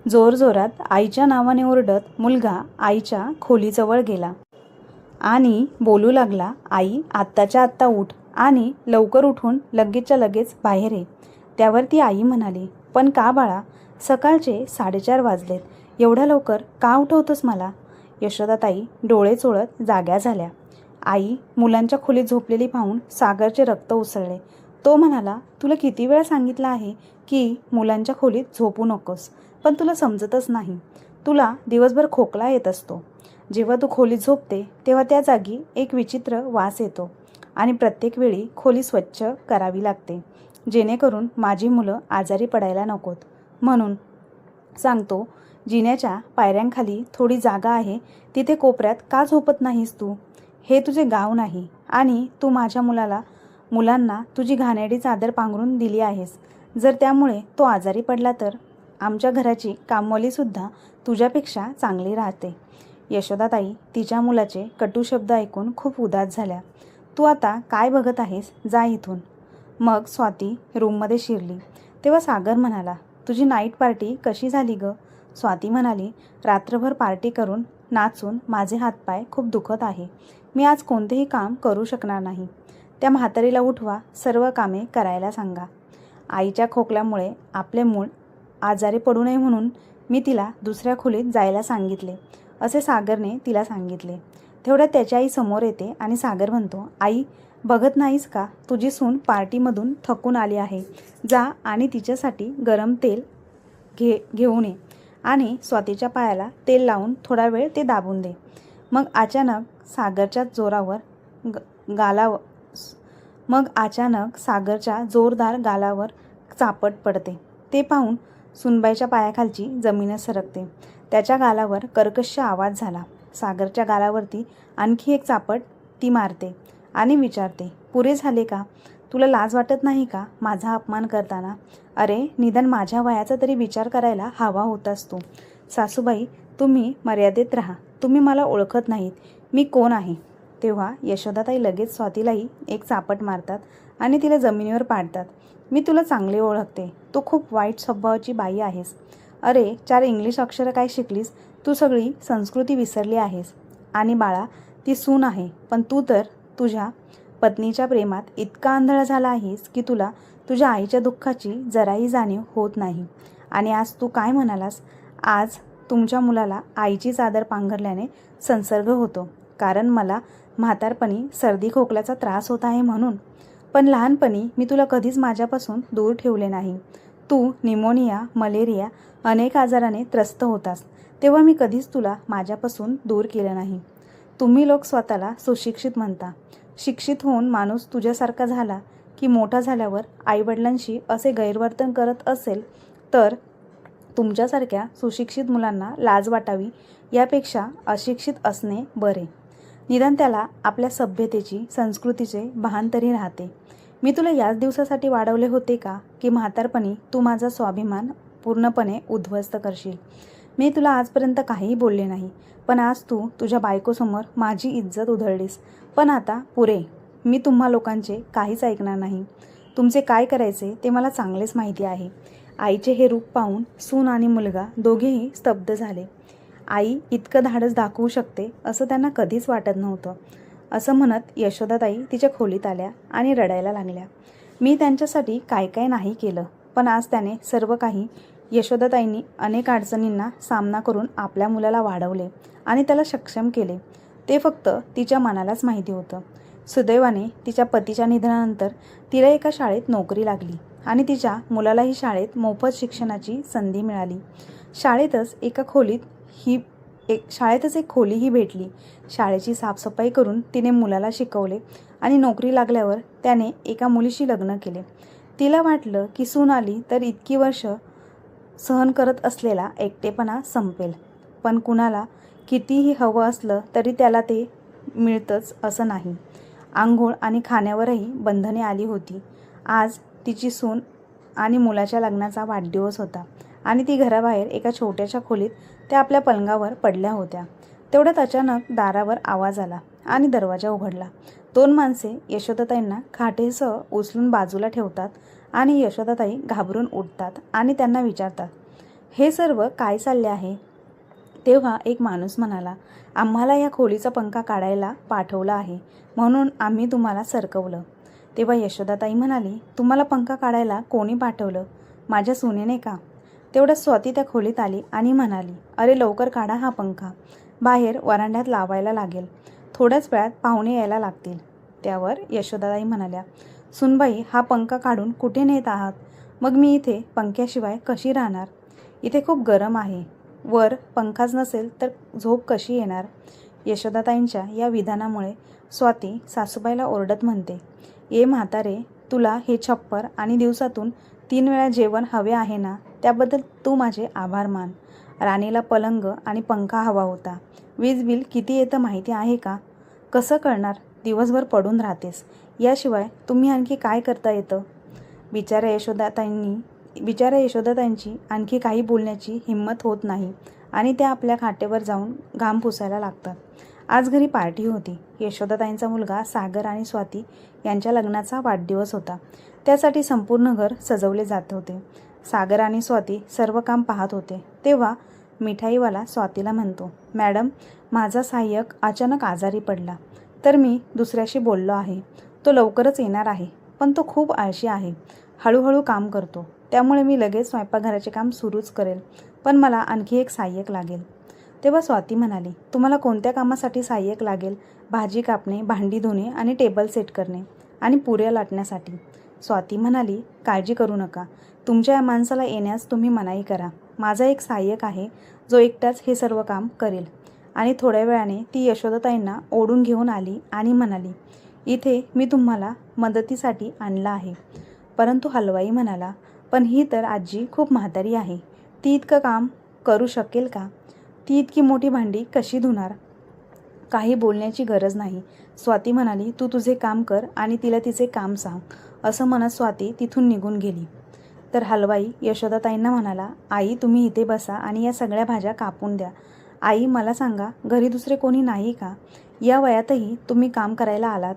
जोरजोरात आईच्या नावाने ओरडत मुलगा आईच्या खोलीजवळ गेला आणि बोलू लागला, आई आत्ताच्या आत्ता उठ आणि लवकर उठून लगेचच्या लगेच बाहेर ये. त्यावर ती आई म्हणाली, पण का बाळा, सकाळचे 4:30 वाजलेत, एवढ्या लवकर का उठवतोस मला? यशोदाताई डोळे चोळत जाग्या झाल्या. आई मुलांच्या खोलीत झोपलेली पाहून सागरचे रक्त उसळले. तो म्हणाला, तुला किती वेळा सांगितलं आहे की मुलांच्या खोलीत झोपू नकोस, पण तुला समजतच नाही. तुला दिवसभर खोकला येत असतो. जेव्हा तू खोलीत झोपते तेव्हा त्या जागी एक विचित्र वास येतो आणि प्रत्येक वेळी खोली स्वच्छ करावी लागते, जेणेकरून माझी मुलं आजारी पडायला नकोत. म्हणून सांगतो, जिन्याच्या पायऱ्यांखाली थोडी जागा आहे, तिथे कोपऱ्यात का झोपत नाहीस तू? हे तुझे गाव नाही आणि तू माझ्या मुलांना तुझी घाणेरडी चादर पांघरून दिली आहेस. जर त्यामुळे तो आजारी पडला तर आमच्या घराची कामवालीसुद्धा तुझ्यापेक्षा चांगली राहते. यशोदाताई तिच्या मुलाचे कटू शब्द ऐकून खूप उदास झाल्या. तू आता काय बघत आहेस, जा इथून. मग स्वाती रूममध्ये शिरली तेव्हा सागर म्हणाला, तुझी नाईट पार्टी कशी झाली ग? स्वाती म्हणाली, रात्रभर पार्टी करून नाचून माझे हातपाय खूप दुखत आहे. मी आज कोणतेही काम करू शकणार नाही. त्या म्हातारीला उठवा, सर्व कामे करायला सांगा. आईच्या खोकल्यामुळे आपले मूल आजारी पडू नये म्हणून मी तिला दुसऱ्या खोलीत जायला सांगितले, असे सागरने तिला सांगितले. तेवढ्यात त्याची आई समोर येते आणि सागर म्हणतो, आई बघत नाहीस का, तुझी सून पार्टीमधून थकून आली आहे. जा आणि तिच्यासाठी गरम तेल घेऊन ये आणि स्वातीच्या पायाला तेल लावून थोडा वेळ ते दाबून दे. मग अचानक सागरच्या जोरदार गालावर चापट पडते. ते पाहून सुनबाईच्या पायाखालची जमीनच सरकते. त्याच्या गालावर कर्कश आवाज झाला. सागरच्या गालावरती आणखी एक चापट ती मारते आणि विचारते, पुरे झाले का? तुला लाज वाटत नाही का माझा अपमान करताना? अरे निदान माझ्या वयाचा तरी विचार करायला हवा होतास तू. सासूबाई, तुम्ही मर्यादेत राहा. तुम्ही मला ओळखत नाहीत, मी कोण आहे. तेव्हा यशोदाताई लगेच स्वातीलाही एक चापट मारतात आणि तिला जमिनीवर पाडतात. मी तुला चांगले ओळखते, तू खूप वाईट स्वभावाची बाई आहेस. अरे 4 इंग्लिश अक्षरं काय शिकलीस? तू सगळी संस्कृती विसरली आहेस. आणि बाळा, ती सून आहे, पण तू तर तुझ्या पत्नीच्या प्रेमात इतका आंधळा झाला आहेस की तुला तुझ्या आईच्या दुःखाची जराही जाणीव होत नाही. आणि आज तू काय म्हणालास? आज तुमच्या मुलाला आईची चादर पांघरल्याने संसर्ग होतो, कारण मला म्हातारपणी सर्दी खोकल्याचा त्रास होत आहे म्हणून. पण लहानपणी मी तुला कधीच माझ्यापासून दूर ठेवले नाही. तू निमोनिया, मलेरिया अनेक आजाराने त्रस्त होतास, तेव्हा मी कधीच तुला माझ्यापासून दूर केलं नाही. तुम्ही लोक स्वतःला सुशिक्षित म्हणता. शिक्षित होऊन माणूस तुझ्यासारखा झाला की मोठा झाल्यावर आईवडिलांशी असे गैरवर्तन करत असेल तर तुमच्यासारख्या सुशिक्षित मुलांना लाज वाटावी यापेक्षा अशिक्षित असणे बरे. निदान त्याला आपल्या सभ्यतेची, संस्कृतीचे भान तरी राहते. मी तुला याच दिवसासाठी वाढवले होते का की म्हातारपणी तू माझा स्वाभिमान पूर्णपणे उद्ध्वस्त करशील? मी तुला आजपर्यंत काहीही बोलले नाही, पण आज तू तुझ्या बायकोसमोर माझी इज्जत उधळलीस. पण आता पुरे, मी तुम्हा लोकांचे काहीच ऐकणार नाही. तुमचे काय करायचे ते मला चांगलेच माहिती आहे. आईचे हे रूप पाहून सून आणि मुलगा दोघेही स्तब्ध झाले. आई इतकं धाडस दाखवू शकते असं त्यांना कधीच वाटत नव्हतं. असं म्हणत यशोदाताई तिच्या खोलीत आल्या आणि रडायला लागल्या. मी त्यांच्यासाठी काय काय नाही केलं, पण आज त्याने सर्व काही. यशोदाताईंनी अनेक अडचणींना सामना करून आपल्या मुलाला वाढवले आणि त्याला सक्षम केले. ते फक्त तिच्या मनालाच माहिती होतं. सुदैवाने तिच्या पतीच्या निधनानंतर तिला एका शाळेत नोकरी लागली आणि तिच्या मुलालाही शाळेत मोफत शिक्षणाची संधी मिळाली. शाळेतच एक खोलीही भेटली. शाळेची साफसफाई करून तिने मुलाला शिकवले आणि नोकरी लागल्यावर त्याने एका मुलीशी लग्न केले. तिला वाटलं की सून आली तर इतकी वर्ष सहन करत असलेला एकटेपणा संपेल. पण कुणाला कितीही हवं असलं तरी त्याला ते मिळतंच असं नाही. आंघोळ आणि खाण्यावरही बंधने आली होती. आज तिची सून आणि मुलाच्या लग्नाचा वाढदिवस होता आणि ती घराबाहेर एका छोट्याशा खोलीत त्या आपल्या पलंगावर पडल्या होत्या. तेवढ्यात अचानक दारावर आवाज आला आणि दरवाजा उघडला. 2 माणसे यशोदाताईंना खाटेसह उचलून बाजूला ठेवतात आणि यशोदाताई घाबरून उठतात आणि त्यांना विचारतात, हे सर्व काय चालले आहे? तेव्हा एक माणूस म्हणाला, आम्हाला या खोलीचा पंखा काढायला पाठवलं आहे, म्हणून आम्ही तुम्हाला सरकवलं. तेव्हा यशोदाताई म्हणाली, तुम्हाला पंखा काढायला कोणी पाठवलं? माझ्या सुनेने का? तेवढ्यात स्वाती त्या खोलीत आली आणि म्हणाली, अरे लवकर काढा हा पंखा, बाहेर वरांड्यात लावायला लागेल, थोड्याच वेळात पाहुणे यायला लागतील. त्यावर यशोदाताई म्हणाल्या, सुनबाई, हा पंखा काढून कुठे नेत आहात? मग मी इथे पंख्याशिवाय कशी राहणार? इथे खूप गरम आहे, वर पंखाच नसेल तर झोप कशी येणार? यशोदाताईंच्या या विधानामुळे स्वाती सासूबाईला ओरडत म्हणते, ए म्हातारे, तुला हे छप्पर आणि दिवसातून 3 वेळा जेवण हवे आहे ना, त्याबद्दल तू माझे आभार मान. राणीला पलंग आणि पंखा हवा होता. वीज बिल किती येतं माहिती आहे का? कसं करणार? दिवसभर पडून राहतेस, याशिवाय तुम्ही आणखी काय करता येतं? बिचाऱ्या यशोदाताईंची आणखी काही बोलण्याची हिंमत होत नाही आणि त्या आपल्या खाटेवर जाऊन घाम पुसायला लागतात. आज घरी पार्टी होती. यशोदाताईंचा मुलगा सागर आणि स्वाती यांच्या लग्नाचा वाढदिवस होता. त्यासाठी संपूर्ण घर सजवले जात होते. सागर आणि स्वाती सर्व काम पाहत होते. तेव्हा मिठाईवाला स्वातीला म्हणतो, मॅडम, माझा सहाय्यक अचानक आजारी पडला, तर मी दुसऱ्याशी बोललो आहे. तो लवकरच येणार आहे, पण तो खूप आळशी आहे, हळूहळू काम करतो. त्यामुळे मी लगेच स्वयंपाकघराचे काम सुरूच करेल, पण मला आणखी एक सहाय्यक लागेल. तेव्हा स्वाती म्हणाली, तुम्हाला कोणत्या कामासाठी सहाय्यक लागेल? भाजी कापणे, भांडी धुणे आणि टेबल सेट करणे आणि पुऱ्या लाटण्यासाठी. स्वाती म्हणाली, काळजी करू नका, तुमच्या या माणसाला येण्यास तुम्ही मनाई करा. माझा एक सहाय्यक आहे जो एकटाच हे सर्व काम करेल. आणि थोड्या वेळाने ती यशोदाताईंना ओढून घेऊन आली आणि म्हणाली, इथे मी तुम्हाला मदतीसाठी आणलं आहे. परंतु हलवाई म्हणाला, पण ही तर आजी खूप म्हातारी आहे, ती इतकं काम करू शकेल का? ती इतकी मोठी भांडी कशी धुणार? काही बोलण्याची गरज नाही. स्वाती म्हणाली, तू तुझे काम कर आणि तिला तिचे काम सांग. असं म्हणत स्वाती तिथून निघून गेली. तर हलवाई यशोदाताईंना म्हणाला, आई, तुम्ही इथे बसा आणि या सगळ्या भाज्या कापून द्या. आई, मला सांगा, घरी दुसरे कोणी नाही का? या वयातही तुम्ही काम करायला आलात.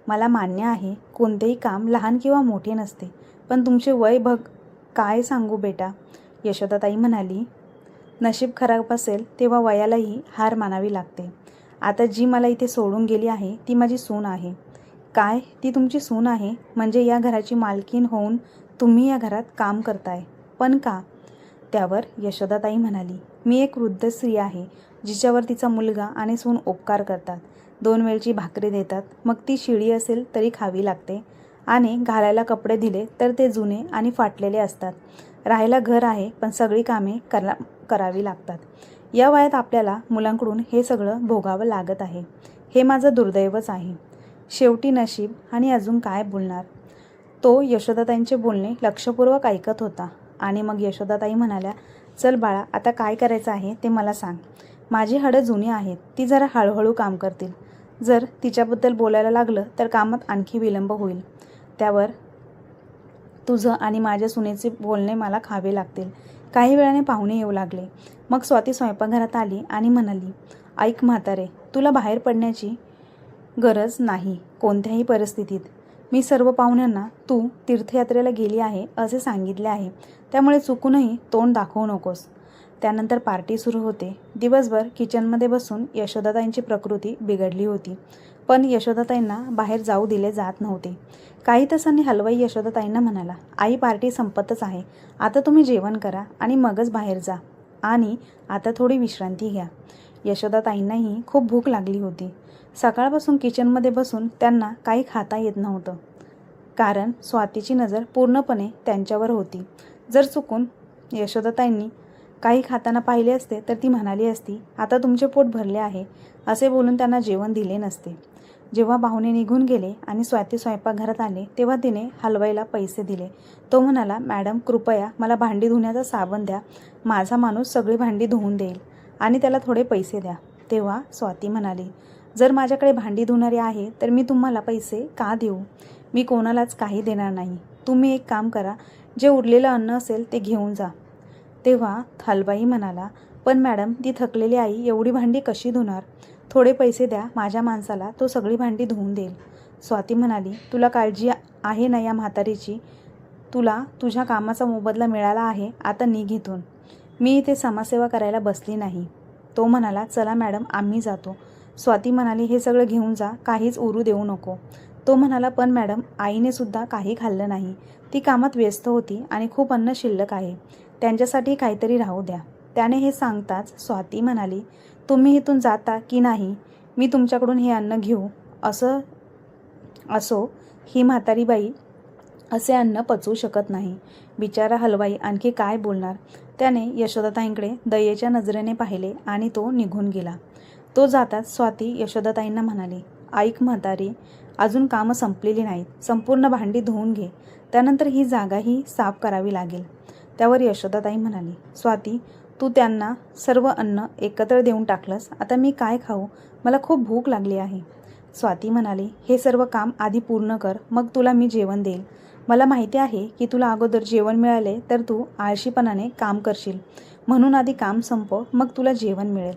मला मान्य आहे, कोणतेही काम लहान किंवा मोठे नसते, पण तुमचे वय बघ. काय सांगू बेटा? यशोदाताई म्हणाली, नशीब खराब असेल तेव्हा वयालाही हार मानावी लागते. आता जी मला इथे सोडून गेली आहे ती माझी सून आहे. काय, ती तुमची सून आहे? म्हणजे या घराची मालकीण होऊन तुम्ही या घरात काम करताय, पण का? त्यावर यशोदाताई म्हणाली, मी एक वृद्ध स्त्री आहे, जिच्यावर तिचा मुलगा आणि सून उपकार करतात. 2 वेळची भाकरी देतात, मग ती शिळी असेल तरी खावी लागते, आणि घालायला कपडे दिले तर ते जुने आणि फाटलेले असतात. राहायला घर आहे, पण सगळी कामे करावी लागतात. या वयात आपल्याला मुलांकडून हे सगळं भोगावं लागत आहे. हे माझं दुर्दैवच आहे. शेवटी नशीब, आणि अजून काय बोलणार? तो यशोदाताईंचे बोलणे लक्षपूर्वक ऐकत होता. आणि मग यशोदाताई म्हणाल्या, चल बाळा, आता काय करायचं आहे ते मला सांग. माझी हाडं जुनी आहेत, ती जरा हळूहळू काम करतील. जर तिच्याबद्दल बोलायला लागलं तर कामात आणखी विलंब होईल. त्यावर तुझं आणि माझ्या सुनेचे बोलणे मला खावे लागतील. काही वेळाने पाहुणे येऊ लागले. मग स्वाती स्वयंपाकघरात आली आणि म्हणाली, ऐक म्हातारे, तुला बाहेर पडण्याची गरज नाही कोणत्याही परिस्थितीत. मी सर्व पाहुण्यांना तू तीर्थयात्रेला गेली आहे असे सांगितले आहे, त्यामुळे चुकूनही तोंड दाखवू नकोस. त्यानंतर पार्टी सुरू होते. दिवसभर किचनमध्ये बसून यशोदाताईंची प्रकृती बिघडली होती, पण यशोदाताईंना बाहेर जाऊ दिले जात नव्हते. काही तासांनी हलवाई यशोदाताईंना म्हणाला, आई, पार्टी संपतच आहे, आता तुम्ही जेवण करा आणि मगच बाहेर जा, आणि आता थोडी विश्रांती घ्या. यशोदाताईंनाही खूप भूक लागली होती. सकाळपासून किचनमध्ये बसून त्यांना काही खाता येत नव्हतं, कारण स्वातीची नजर पूर्णपणे त्यांच्यावर होती. जर चुकून यशोदाताईंनी काही खाताना पाहिले असते तर ती म्हणाली असती, आता तुमचे पोट भरले आहे, असे बोलून त्यांना जेवण दिले नसते. जेव्हा पाहुणे निघून गेले आणि स्वाती स्वयंपाकघरात आले तेव्हा तिने हलवाईला पैसे दिले. तो म्हणाला, मॅडम, कृपया मला भांडी धुण्याचा साबण द्या, माझा माणूस सगळी भांडी धुवून देईल, आणि त्याला थोडे पैसे द्या. तेव्हा स्वाती म्हणाली, जर माझ्याकडे भांडी धुणारे आहे तर मी तुम्हाला पैसे का देऊ? मी कोणालाच काही देणार नाही. तुम्ही एक काम करा, जे उरलेलं अन्न असेल ते घेऊन जा. तेव्हा हलवाई म्हणाला, पण मॅडम, ती थकलेली आई एवढी भांडी कशी धुणार? थोडे पैसे द्या माझ्या माणसाला, तो सगळी भांडी धुवून देईल. स्वाती म्हणाली, तुला काळजी आहे ना या म्हातारीची? तुला तुझ्या कामाचा मोबदला मिळाला आहे, आता निघ इथून. मी इथे समाजसेवा करायला बसली नाही. तो म्हणाला, चला मॅडम आम्ही जातो. स्वाती म्हणाली, हे सगळं घेऊन जा, काहीच उरू देऊ नको. तो म्हणाला, पण मॅडम आईने सुद्धा काही खाल्लं नाही. ती कामात व्यस्त होती आणि खूप अन्न शिल्लक आहे. त्यांच्यासाठी काहीतरी राहू द्या. त्याने हे सांगताच स्वाती म्हणाली, तुम्ही इथून जाता की नाही? मी तुमच्याकडून हे अन्न घेऊ? असो ही म्हातारी बाई असे अन्न पचवू शकत नाही. बिचारा हलवाई आणखी काय बोलणार. त्याने यशोदाताईंकडे दयेच्या नजरेने पाहिले आणि तो निघून गेला. तो जाताच स्वाती यशोदाताईंना म्हणाली, ऐक म्हातारी, अजून कामं संपलेली नाहीत. संपूर्ण भांडी धुवून घे. त्यानंतर ही जागाही साफ करावी लागेल. त्यावर यशोदाताई म्हणाली, स्वाती, तू त्यांना सर्व अन्न एकत्र देऊन टाकलंस. आता मी काय खाऊ? मला खूप भूक लागली आहे. स्वाती म्हणाली, हे सर्व काम आधी पूर्ण कर, मग तुला मी जेवण देईल. मला माहिती आहे की तुला अगोदर जेवण मिळाले तर तू आळशीपणाने काम करशील. म्हणून आधी काम संपव, मग तुला जेवण मिळेल.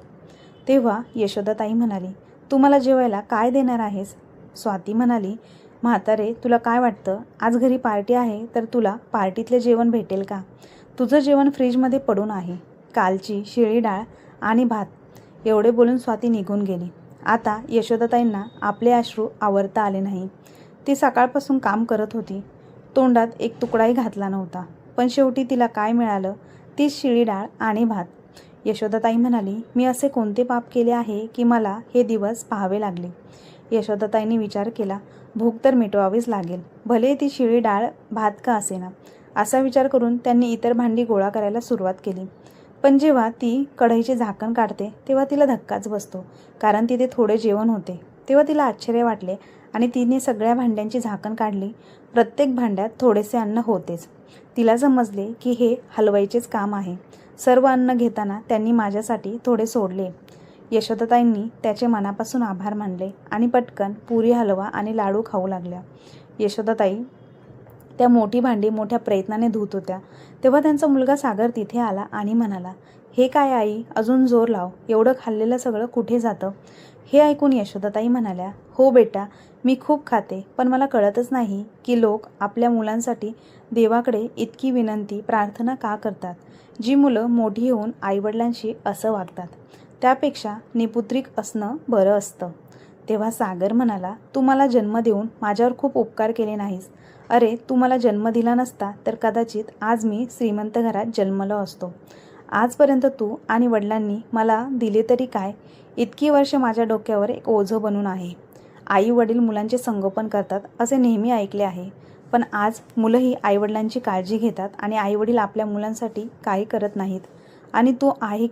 तेव्हा यशोदाताई म्हणाली, तू मला जेवायला काय देणार आहेस? स्वाती म्हणाली, म्हातारे, तुला काय वाटतं, आज घरी पार्टी आहे तर तुला पार्टीतले जेवण भेटेल का? तुझं जेवण फ्रीजमध्ये पडून आहे. कालची शिळी डाळ आणि भात. एवढे बोलून स्वाती निघून गेली. आता यशोदाताईंना आपले अश्रू आवरता आले नाही. ती सकाळपासून काम करत होती. तोंडात एक तुकडाही घातला नव्हता. पण शेवटी तिला काय मिळालं? तीच शिळी डाळ आणि भात. यशोदाताई म्हणाली, मी असे कोणते पाप केले आहे की मला हे दिवस पाहावे लागले? यशोदाताईंनी विचार केला, भूक तर मिटवावीच लागेल, भले ती शिळी डाळ भात का असेना. असा विचार करून त्यांनी इतर भांडी गोळा करायला सुरुवात केली. पण जेव्हा ती कढईचे झाकण काढते तेव्हा तिला धक्काच बसतो, कारण तिथे थोडे जेवण होते. तेव्हा तिला आश्चर्य वाटले आणि तिने सगळ्या भांड्यांची झाकण काढली. प्रत्येक भांड्यात थोडेसे अन्न होतेच. तिला समजले की हे हलवाईचेच काम आहे. सर्व अन्न घेताना त्यांनी माझ्यासाठी थोडे सोडले. यशोदाताईंनी त्याचे मनापासून आभार मानले आणि पटकन पुरी, हलवा आणि लाडू खाऊ लागल्या. यशोदाताई त्या मोठी भांडी मोठ्या प्रयत्नाने धुत होत्या. तेव्हा त्यांचा मुलगा सागर तिथे आला आणि म्हणाला, हे काय आई, अजून जोर लाव, एवढं खाल्लेलं सगळं कुठे जातं? हे ऐकून यशोदाताई म्हणाल्या, हो बेटा, मी खूप खाते, पण मला कळतच नाही की लोक आपल्या मुलांसाठी देवाकडे इतकी विनंती प्रार्थना का करतात. जी मुलं मोठी होऊन आईवडिलांशी असं वागतात, त्यापेक्षा निपुत्रिक असणं बरं असतं. तेव्हा सागर म्हणाला, तू मला जन्म देऊन माझ्यावर खूप उपकार केले नाहीस. अरे, तू मला जन्म दिला नसता तर कदाचित आज मी श्रीमंत घरात जन्मलो असतो. आजपर्यंत तू आणि वडिलांनी मला दिले तरी काय, इतकी वर्ष माझ्या डोक्यावर एक ओझं बनून आहे. आई वडील मुलांचे संगोपन करतात असे नेहमी ऐकले आहे, पण आज मुलंही आईवडिलांची काळजी घेतात आणि आईवडील आपल्या मुलांसाठी काही करत नाहीत. आणि तू आहे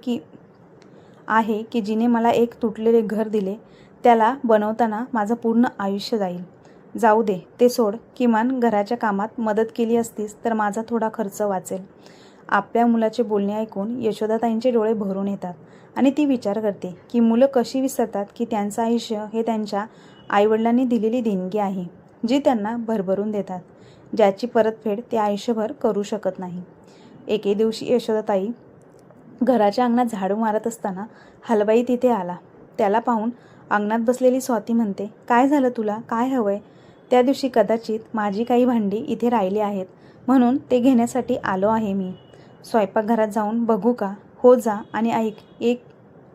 की जिने मला एक तुटलेले घर दिले, त्याला बनवताना माझं पूर्ण आयुष्य जाईल. जाऊ दे, ते सोड. किमान घराच्या कामात मदत केली असतीस तर माझा थोडा खर्च वाचेल. आपल्या मुलाचे बोलणे ऐकून यशोदाताईंचे डोळे भरून येतात आणि ती विचार करते की मुलं कशी विसरतात की त्यांचं आयुष्य हे त्यांच्या आईवडिलांनी दिलेली देणगी आहे, जी त्यांना भरभरून देतात, ज्याची परतफेड ते आयुष्यभर करू शकत नाही. एके दिवशी यशोदाताई घराच्या अंगणात झाडू मारत असताना हलवाई तिथे आला. त्याला पाहून अंगणात बसलेली स्वाती म्हणते, काय झालं तुला, काय हवंय? त्या दिवशी कदाचित माझी काही भांडी इथे राहिली आहेत, म्हणून ते घेण्यासाठी आलो आहे मी. स्वयंपाकघरात जाऊन बघू का? हो जा. आणि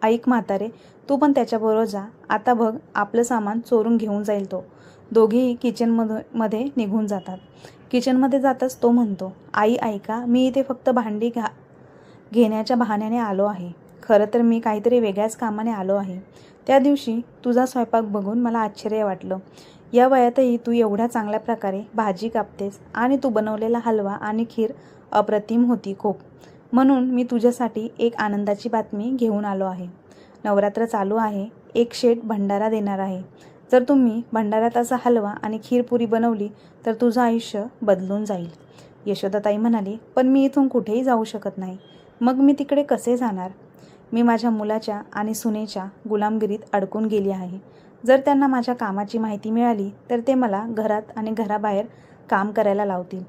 ऐक म्हातारे, तू पण त्याच्याबरोबर जा. आता बघ, आपलं सामान चोरून घेऊन जाईल तो. दोघेही किचनमध्ये निघून जातात. किचनमध्ये जाताच तो म्हणतो, आई ऐका, मी इथे फक्त भांडी घेण्याच्या बहाण्याने आलो आहे. खरं तर मी काहीतरी वेगळ्याच कामाने आलो आहे. त्या दिवशी तुझा स्वयंपाक बघून मला आश्चर्य वाटलं. या वयातही तू एवढ्या चांगल्या प्रकारे भाजी कापतेस आणि तू बनवलेला हलवा आणि खीर अप्रतिम होती खूप. म्हणून मी तुझ्यासाठी एक आनंदाची बातमी घेऊन आलो आहे. नवरात्र चालू आहे, एक शेठ भंडारा देणार आहे. जर तुम्ही भंडाऱ्यात असा हलवा आणि खीरपुरी बनवली तर तुझं आयुष्य बदलून जाईल. यशोदाताई म्हणाली, पण मी इथून कुठेही जाऊ शकत नाही. मग मी तिकडे कसे जाणार? मी माझ्या मुलाच्या आणि सुनेच्या गुलामगिरीत अडकून गेली आहे. जर त्यांना माझ्या कामाची माहिती मिळाली तर ते मला घरात आणि घराबाहेर काम करायला लावतील.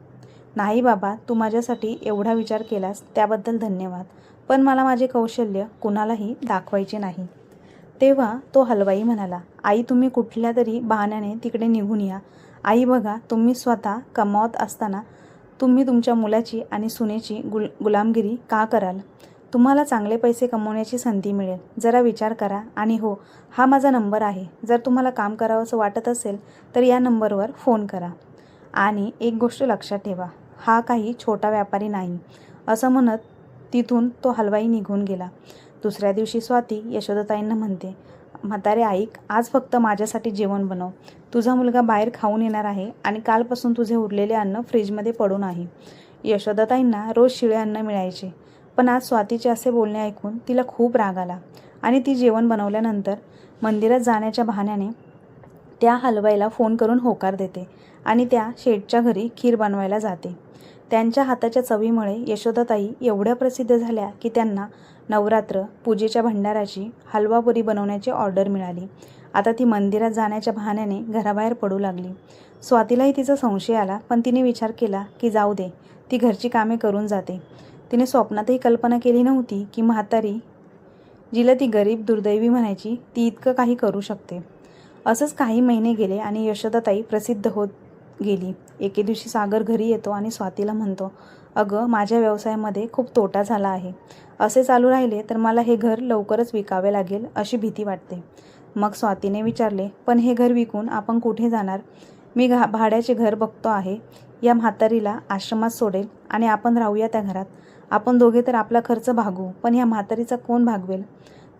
नाही बाबा, तू माझ्यासाठी एवढा विचार केलास त्याबद्दल धन्यवाद, पण मला माझे कौशल्य कुणालाही दाखवायचे नाही. तेव्हा तो हलवाई म्हणाला, आई तुम्ही कुठल्या तरी बहाण्याने तिकडे निघून या. आई बघा, तुम्ही स्वतः कमावत असताना तुम्ही तुमच्या मुलाची आणि सुनेची गुलामगिरी का कराल? तुम्हाला चांगले पैसे कमवण्याची संधी मिळेल. जरा विचार करा. आणि हो, हा माझा नंबर आहे. जर तुम्हाला काम करावंसं वाटत असेल तर या नंबरवर फोन करा. आणि एक गोष्ट लक्षात ठेवा, हा काही छोटा व्यापारी नाही. असं म्हणत तिथून तो हलवाई निघून गेला. दुसऱ्या दिवशी स्वाती यशोदाताईंना म्हणते, म्हातारे ऐक, आज फक्त माझ्यासाठी जेवण बनव. तुझा मुलगा बाहेर खाऊन येणार आहे आणि कालपासून तुझे उरलेले अन्न फ्रीजमध्ये पडून आहे. यशोदाताईंना रोज शिळे अन्न मिळायचे, पण आज स्वातीचे असे बोलणे ऐकून तिला खूप राग आला आणि ती जेवण बनवल्यानंतर मंदिरात जाण्याच्या बहाण्याने त्या हलवाईला फोन करून होकार देते आणि त्या शेठच्या घरी खीर बनवायला जाते. त्यांच्या हाताच्या चवीमुळे यशोदाताई एवढ्या प्रसिद्ध झाल्या की त्यांना नवरात्र पूजेच्या भंडाराची हलवापुरी बनवण्याची ऑर्डर मिळाली. आता ती मंदिरात जाण्याच्या बहाण्याने घराबाहेर पडू लागली. स्वातीलाही तिचा संशय आला, पण तिने विचार केला की जाऊ दे, ती घरची कामे करून जाते. तिने स्वप्नातही कल्पना केली नव्हती की म्हातारी, जिला ती गरीब दुर्दैवी म्हणायची, ती इतकं काही करू शकते. असंच काही महिने गेले आणि यशोदाताई प्रसिद्ध होत गेली. एके दिवशी सागर घरी येतो आणि स्वातीला म्हणतो, अगं, माझ्या व्यवसायामध्ये खूप तोटा झाला आहे. असे चालू राहिले तर मला हे घर लवकरच विकावे लागेल अशी भीती वाटते. मग स्वातीने विचारले, पण हे घर विकून आपण कुठे जाणार? मी भाड्याचे घर बघतो आहे. या म्हातारीला आश्रमात सोडेल आणि आपण राहूया त्या घरात. आपण दोघे तर आपला खर्च भागवू, पण या म्हातारीचा कोण भागवेल?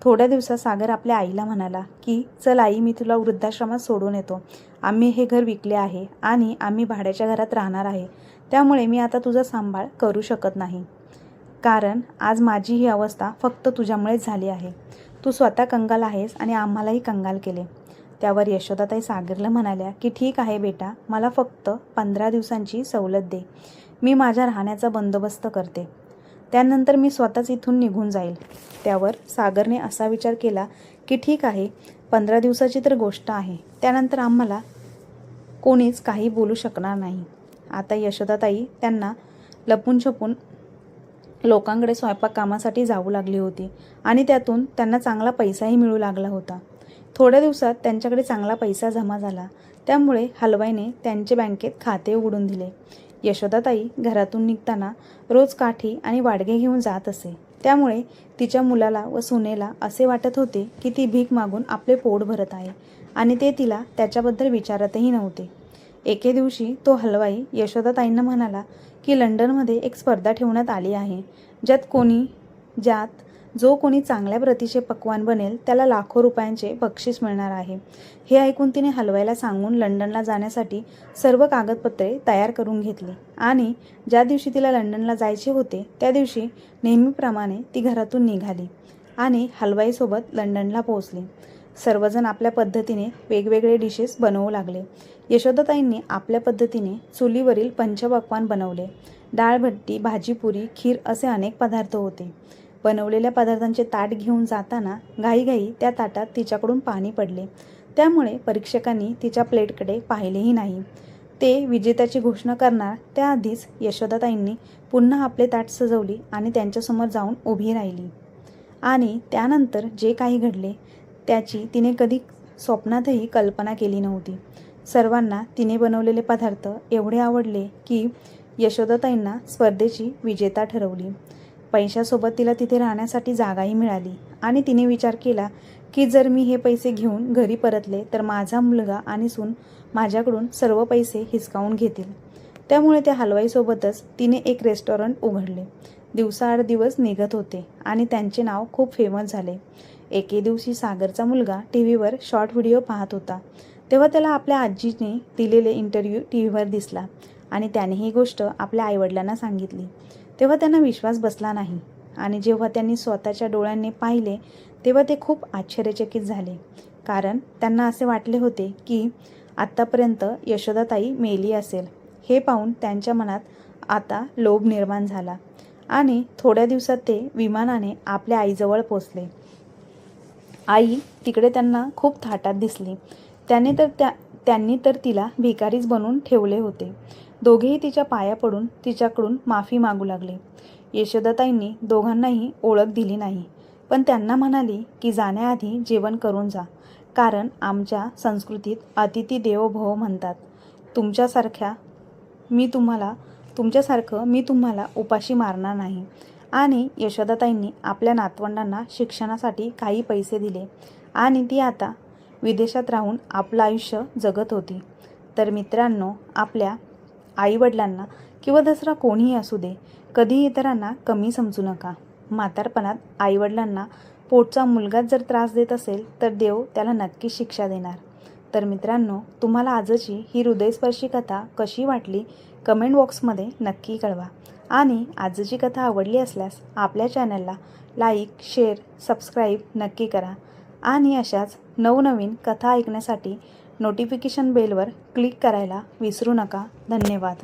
थोड्या दिवसात सागर आपल्या आईला म्हणाला की चल आई, मी तुला वृद्धाश्रमात सोडून येतो. आम्ही हे घर विकले आहे आणि आम्ही भाड्याच्या घरात राहणार आहे. त्यामुळे मी आता तुझा सांभाळ करू शकत नाही, कारण आज माझी ही अवस्था फक्त तुझ्यामुळेच झाली आहे. तू स्वतः कंगाल आहेस आणि आम्हालाही कंगाल केले. त्यावर यशोदाताई सागरला म्हणाल्या की ठीक आहे बेटा, मला फक्त 15 दिवसांची सवलत दे. मी माझ्या राहण्याचा बंदोबस्त करते. त्यानंतर मी स्वतःच इथून निघून जाईल. त्यावर सागरने असा विचार केला की ठीक आहे, 15 दिवसाची तर गोष्ट आहे. त्यानंतर आम्हाला कोणीच काही बोलू शकणार नाही. आता यशोदाताई त्यांना लपून छपून लोकांकडे स्वयंपाक कामासाठी जाऊ लागली होती आणि त्यातून त्यांना चांगला पैसाही मिळू लागला होता. थोड्या दिवसात त्यांच्याकडे चांगला पैसा जमा झाला. त्यामुळे हलवाईने त्यांचे बँकेत खाते उघडून दिले. यशोदाताई घरातून निघताना रोज काठी आणि वाडगे घेऊन जात असे. त्यामुळे तिच्या मुलाला व सुनेला असे वाटत होते की ती भीक मागून आपले पोट भरत आहे आणि ते तिला त्याच्याबद्दल विचारतही नव्हते. एके दिवशी तो हलवाई यशोदाताईंना म्हणाला की लंडनमध्ये एक स्पर्धा ठेवण्यात आली आहे, ज्यात जो कोणी चांगल्या प्रतीचे पक्वान बनेल त्याला लाखो रुपयांचे बक्षीस मिळणार आहे. हे ऐकून तिने हलवाईला सांगून लंडनला जाण्यासाठी सर्व कागदपत्रे तयार करून घेतली आणि ज्या दिवशी तिला लंडनला जायचे होते त्या दिवशी नेहमीप्रमाणे ती घरातून निघाली आणि हलवाईसोबत लंडनला पोहोचली. सर्वजण आपल्या पद्धतीने वेगवेगळे डिशेस बनवू लागले. यशोदाताईंनी आपल्या पद्धतीने चुलीवरील पंचपक्वान्न बनवले. डाळभट्टी, भाजीपुरी, खीर असे अनेक पदार्थ होते. बनवलेल्या पदार्थांचे ताट घेऊन जाताना घाईघाई त्या ताटात तिच्याकडून पाणी पडले. त्यामुळे परीक्षकांनी तिच्या प्लेटकडे पाहिलेही नाही. ते विजेत्याची घोषणा करणार त्याआधीच यशोदाताईंनी पुन्हा आपले ताट सजवली आणि त्यांच्यासमोर जाऊन उभी राहिली. आणि त्यानंतर जे काही घडले त्याची तिने कधी स्वप्नातही कल्पना केली नव्हती. सर्वांना तिने बनवलेले पदार्थ एवढे आवडले की यशोदाताईंना स्पर्धेची विजेता ठरवली. पैशासोबत तिला तिथे राहण्यासाठी जागाही मिळाली आणि तिने विचार केला की जर मी हे पैसे घेऊन घरी परतले तर माझा मुलगा आणि सून माझ्याकडून सर्व पैसे हिसकावून घेतील. त्यामुळे त्या हलवाईसोबतच तिने एक रेस्टॉरंट उघडले. दिवसाआड दिवस निघत होते आणि त्यांचे नाव खूप फेमस झाले. एके दिवशी सागरचा मुलगा टीव्हीवर शॉर्ट व्हिडिओ पाहत होता. तेव्हा त्याला आपल्या आजीने दिलेले इंटरव्ह्यू टीव्हीवर दिसला आणि त्याने ही गोष्ट आपल्या आईवडिलांना सांगितली. तेव्हा त्यांना विश्वास बसला नाही आणि जेव्हा त्यांनी स्वतःच्या डोळ्यांनी पाहिले तेव्हा ते खूप आश्चर्यचकित झाले, कारण त्यांना असे वाटले होते की आत्तापर्यंत यशोदाताई मेली असेल. हे पाहून त्यांच्या मनात आता लोभ निर्माण झाला आणि थोड्या दिवसात ते विमानाने आपल्या आईजवळ पोचले. आई तिकडे त्यांना खूप थाटात दिसली. त्यांनी तर तिला भिकारीच बनवून ठेवले होते. दोघेही तिच्या पाया पडून तिच्याकडून माफी मागू लागले. यशोदाताईंनी दोघांनाही ओळख दिली नाही, पण त्यांना म्हणाली की जाण्याआधी जेवण करून जा, कारण आमच्या संस्कृतीत अतिथी देवो भव म्हणतात. तुमच्यासारखं मी तुम्हाला उपाशी मारणार नाही. आणि यशोदाताईंनी आपल्या नातवंडांना शिक्षणासाठी काही पैसे दिले आणि ती आता विदेशात राहून आपलं आयुष्य जगत होती. तर मित्रांनो, आपल्या आईवडिलांना किंवा दुसरा कोणीही असू दे, कधीही इतरांना कमी समजू नका. म्हातारपणात आईवडिलांना पोटचा मुलगाच जर त्रास देत असेल तर देव त्याला नक्की शिक्षा देणार. तर मित्रांनो, तुम्हाला आजची ही हृदयस्पर्शी कथा कशी वाटली कमेंट बॉक्समध्ये नक्की कळवा. आणि आजची कथा आवडली असल्यास आपल्या चॅनलला लाईक, शेअर, सबस्क्राईब नक्की करा. आणि अशाच नवनवीन कथा ऐकण्यासाठी नोटिफिकेशन बेलवर क्लिक करायला विसरू नका. धन्यवाद.